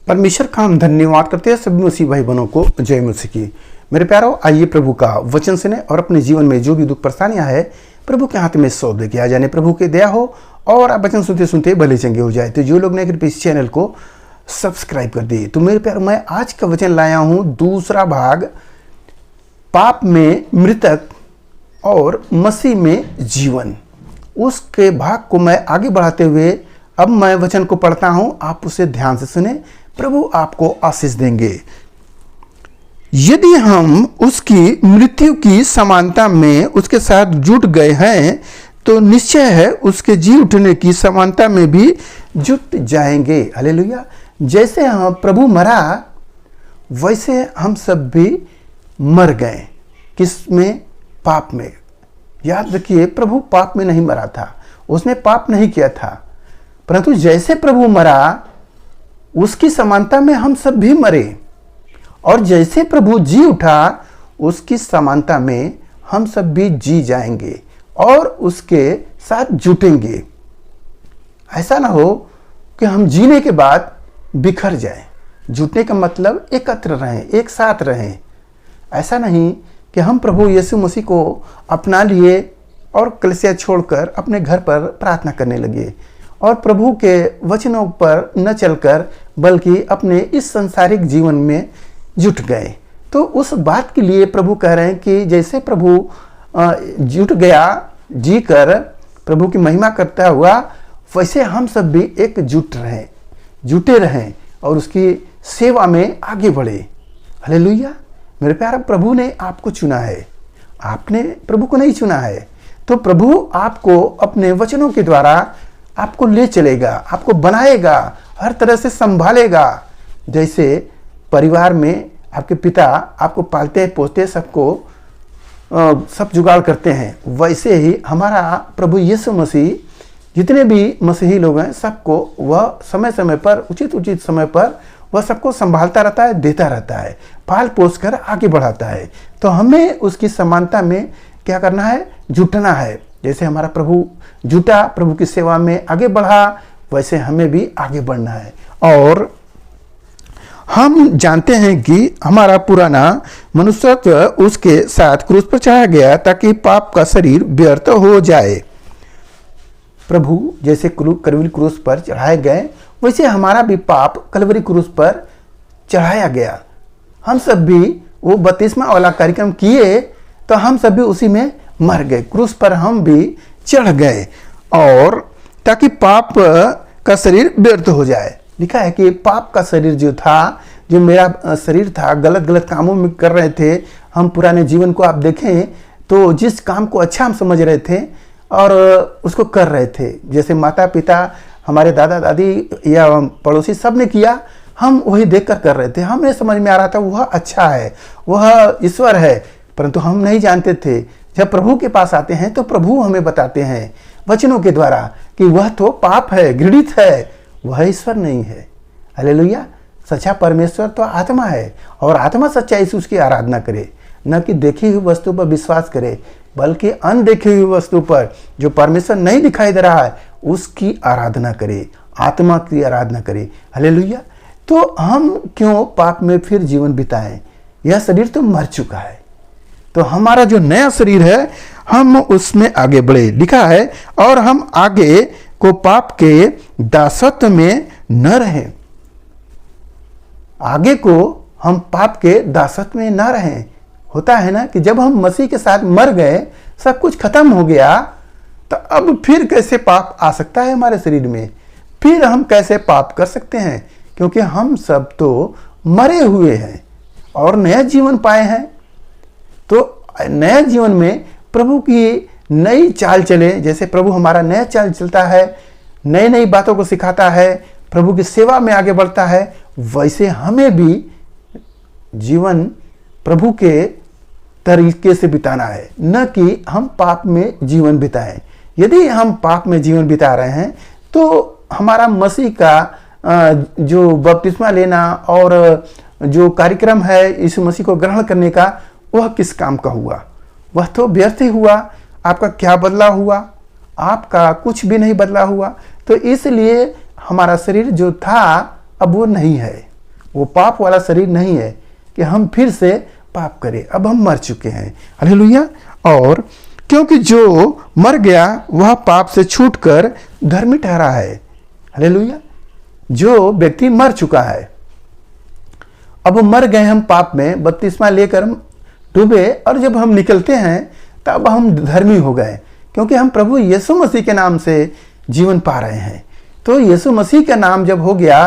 परमेश्वर का हम धन्यवाद करते हैं सभी मसीह भाई बहनों को। जय मसीह की। मेरे प्यारों, आइए प्रभु का वचन सुने और अपने जीवन में जो भी दुख परेशानियां है प्रभु के हाथ में सौंप दे। आ जाने प्रभु की दया हो और आप वचन सुनते सुनते भले चंगे हो जाए। तो जो लोग नए कृपया इस चैनल को सब्सक्राइब कर दिए। तो मेरे प्यारों, मैं आज का वचन लाया हूँ दूसरा भाग, पाप में मृतक और मसीह में जीवन। उसके भाग को मैं आगे बढ़ाते हुए अब मैं वचन को पढ़ता हूं, आप उसे ध्यान से सुने। प्रभु आपको आशीष देंगे। यदि हम उसकी मृत्यु की समानता में उसके साथ जुट गए हैं तो निश्चय है उसके जी उठने की समानता में भी जुट जाएंगे। हालेलुया। जैसे हम प्रभु मरा वैसे हम सब भी मर गए। किस में? पाप में। याद रखिए, प्रभु पाप में नहीं मरा था, उसने पाप नहीं किया था, परंतु जैसे प्रभु मरा उसकी समानता में हम सब भी मरे, और जैसे प्रभु जी उठा उसकी समानता में हम सब भी जी जाएंगे और उसके साथ जुटेंगे। ऐसा ना हो कि हम जीने के बाद बिखर जाएं। जुटने का मतलब एकत्र रहें, एक साथ रहें। ऐसा नहीं कि हम प्रभु यीशु मसीह को अपना लिए और कलीसिया छोड़कर अपने घर पर प्रार्थना करने लगे और प्रभु के वचनों पर न चलकर बल्कि अपने इस संसारिक जीवन में जुट गए। तो उस बात के लिए प्रभु कह रहे हैं कि जैसे प्रभु जुट गया जी कर प्रभु की महिमा करता हुआ, वैसे हम सब भी एकजुट रहें, जुटे रहें और उसकी सेवा में आगे बढ़े। हालेलुया। मेरे प्यारे, प्रभु ने आपको चुना है, आपने प्रभु को नहीं चुना है। तो प्रभु आपको अपने वचनों के द्वारा आपको ले चलेगा, आपको बनाएगा, हर तरह से संभालेगा। जैसे परिवार में आपके पिता आपको पालते पोसते सबको सब जुगाड़ करते हैं, वैसे ही हमारा प्रभु यीशु मसीह जितने भी मसीही लोग हैं सबको वह समय समय पर उचित समय पर वह सबको संभालता रहता है, देता रहता है, पाल पोस कर आगे बढ़ाता है। तो हमें उसकी समानता में क्या करना है? जुटना है। जैसे हमारा प्रभु जुटा, प्रभु की सेवा में आगे बढ़ा, वैसे हमें भी आगे बढ़ना है। और हम जानते हैं कि हमारा पुराना मनुष्यत्व उसके साथ क्रूस पर चढ़ाया गया ताकि पाप का शरीर व्यर्थ हो जाए। प्रभु जैसे कलवरी क्रूस पर चढ़ाए गए वैसे हमारा भी पाप कलवरी क्रूस पर चढ़ाया गया। हम सब भी वो बपतिस्मा वाला कार्यक्रम किए तो हम सब भी उसी में मर गए, क्रूस पर हम भी चढ़ गए, और ताकि पाप का शरीर व्यर्थ हो जाए। लिखा है कि पाप का शरीर जो था, जो मेरा शरीर था, गलत गलत कामों में कर रहे थे हम। पुराने जीवन को आप देखें तो जिस काम को अच्छा हम समझ रहे थे और उसको कर रहे थे, जैसे माता पिता हमारे दादा दादी या पड़ोसी सब ने किया, हम वही देखकर कर रहे थे। हमें समझ में आ रहा था वह अच्छा है, वह ईश्वर है, परंतु हम नहीं जानते थे। जब प्रभु के पास आते हैं तो प्रभु हमें बताते हैं वचनों के द्वारा कि वह तो पाप है, घृणित है, वह ईश्वर नहीं है। हालेलुया। सच्चा परमेश्वर तो आत्मा है और आत्मा सच्चाई से उसकी आराधना करे, न कि देखी हुई वस्तु पर विश्वास करे, बल्कि अनदेखी हुई वस्तु पर जो परमेश्वर नहीं दिखाई दे रहा है उसकी आराधना करे, आत्मा की आराधना करे। हालेलुया। तो हम क्यों पाप में फिर जीवन बिताएं? यह शरीर तो मर चुका है, तो हमारा जो नया शरीर है हम उसमें आगे बढ़े। लिखा है, और हम आगे को पाप के दासत्व में न रहें। आगे को हम पाप के दासत्व में न रहें। होता है ना कि जब हम मसीह के साथ मर गए, सब कुछ खत्म हो गया, तो अब फिर कैसे पाप आ सकता है हमारे शरीर में? फिर हम कैसे पाप कर सकते हैं? क्योंकि हम सब तो मरे हुए हैं और नया जीवन पाए हैं। तो नया जीवन में प्रभु की नई चाल चले। जैसे प्रभु हमारा नया चाल चलता है, नई नई बातों को सिखाता है, प्रभु की सेवा में आगे बढ़ता है, वैसे हमें भी जीवन प्रभु के तरीके से बिताना है, न कि हम पाप में जीवन बिताएं। यदि हम पाप में जीवन बिता रहे हैं तो हमारा मसीह का जो बपतिस्मा लेना और जो कार्यक्रम है यीशु मसीह को ग्रहण करने का, वह किस काम का हुआ? वह तो व्यर्थ ही हुआ। आपका क्या बदला हुआ? आपका कुछ भी नहीं बदला हुआ। तो इसलिए हमारा शरीर जो था अब वो नहीं है। वो पाप वाला शरीर नहीं है कि हम फिर से पाप करें। अब हम मर चुके हैं। हालेलुया। और क्योंकि जो मर गया वह पाप से छूटकर धर्मी ठहरा है। हालेलुया। जो व्यक्ति मर चुका है, अब मर गए हम पाप में, बपतिस्मा लेकर हम डूबे, और जब हम निकलते हैं तब हम धर्मी हो गए, क्योंकि हम प्रभु यीशु मसीह के नाम से जीवन पा रहे हैं। तो यीशु मसीह का नाम जब हो गया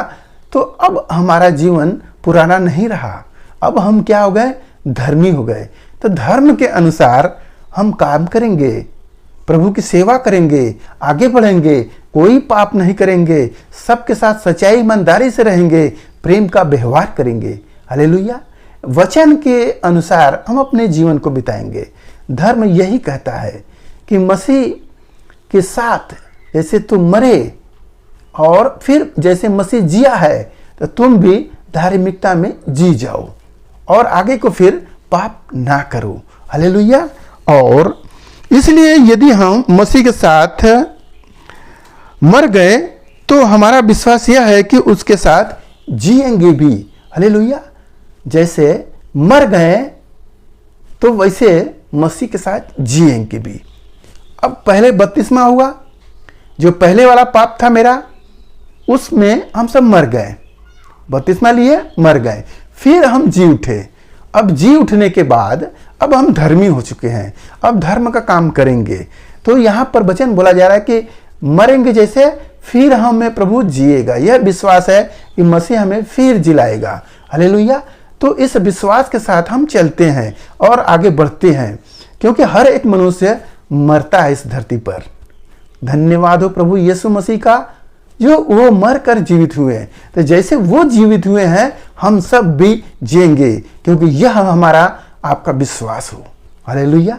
तो अब हमारा जीवन पुराना नहीं रहा। अब हम क्या हो गए? धर्मी हो गए। तो धर्म के अनुसार हम काम करेंगे, प्रभु की सेवा करेंगे, आगे बढ़ेंगे, कोई पाप नहीं करेंगे, सबके साथ सच्चाई ईमानदारी से रहेंगे, प्रेम का व्यवहार करेंगे। हालेलुया। वचन के अनुसार हम अपने जीवन को बिताएंगे। धर्म यही कहता है कि मसीह के साथ जैसे तुम मरे और फिर जैसे मसीह जिया है, तो तुम भी धार्मिकता में जी जाओ और आगे को फिर पाप ना करो। हालेलुया। और इसलिए यदि हम मसीह के साथ मर गए तो हमारा विश्वास यह है कि उसके साथ जिएंगे भी। हालेलुया। जैसे मर गए तो वैसे मसीह के साथ जिएंगे भी। अब पहले बपतिस्मा हुआ, जो पहले वाला पाप था मेरा, उसमें हम सब मर गए, बपतिस्मा लिए मर गए, फिर हम जी उठे। अब जी उठने के बाद अब हम धर्मी हो चुके हैं, अब धर्म का काम करेंगे। तो यहाँ पर वचन बोला जा रहा है कि मरेंगे जैसे, फिर हमें प्रभु जिएगा। यह विश्वास है कि मसीह हमें फिर जिलाएगा। हालेलुया। तो इस विश्वास के साथ हम चलते हैं और आगे बढ़ते हैं, क्योंकि हर एक मनुष्य मरता है इस धरती पर। धन्यवाद हो प्रभु यीशु मसीह का, जो वो मर कर जीवित हुए। तो जैसे वो जीवित हुए हैं, हम सब भी जिएंगे, क्योंकि यह हमारा आपका विश्वास हो। हालेलुया।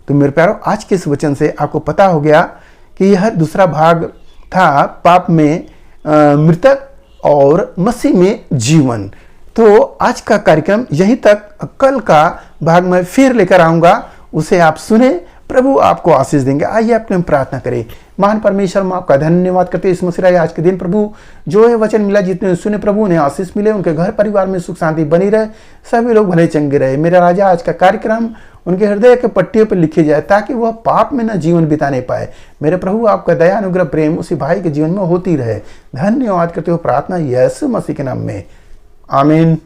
तो मेरे प्यारों, आज के इस वचन से आपको पता हो गया कि यह दूसरा भाग था, पाप में मृतक और मसीह में जीवन। तो आज का कार्यक्रम यहीं तक। कल का भाग मैं फिर लेकर आऊंगा, उसे आप सुने। प्रभु आपको आशीष देंगे। आइए अपने हम प्रार्थना करें। महान परमेश्वर, हम आपका धन्यवाद करते हैं इस मसीह आज के दिन। प्रभु जो है वचन मिला, जितने सुने प्रभु उन्हें आशीष मिले, उनके घर परिवार में सुख शांति बनी रहे, सभी लोग भले चंगे रहे। मेरा राजा, आज का कार्यक्रम उनके हृदय के पट्टियों पर लिखे जाए, ताकि वह पाप में न जीवन बिताने पाए। मेरे प्रभु, आपका दया अनुग्रह प्रेम उसी भाई के जीवन में होती रहे। धन्यवाद करते हो, प्रार्थना यीशु मसीह के नाम में, आमीन।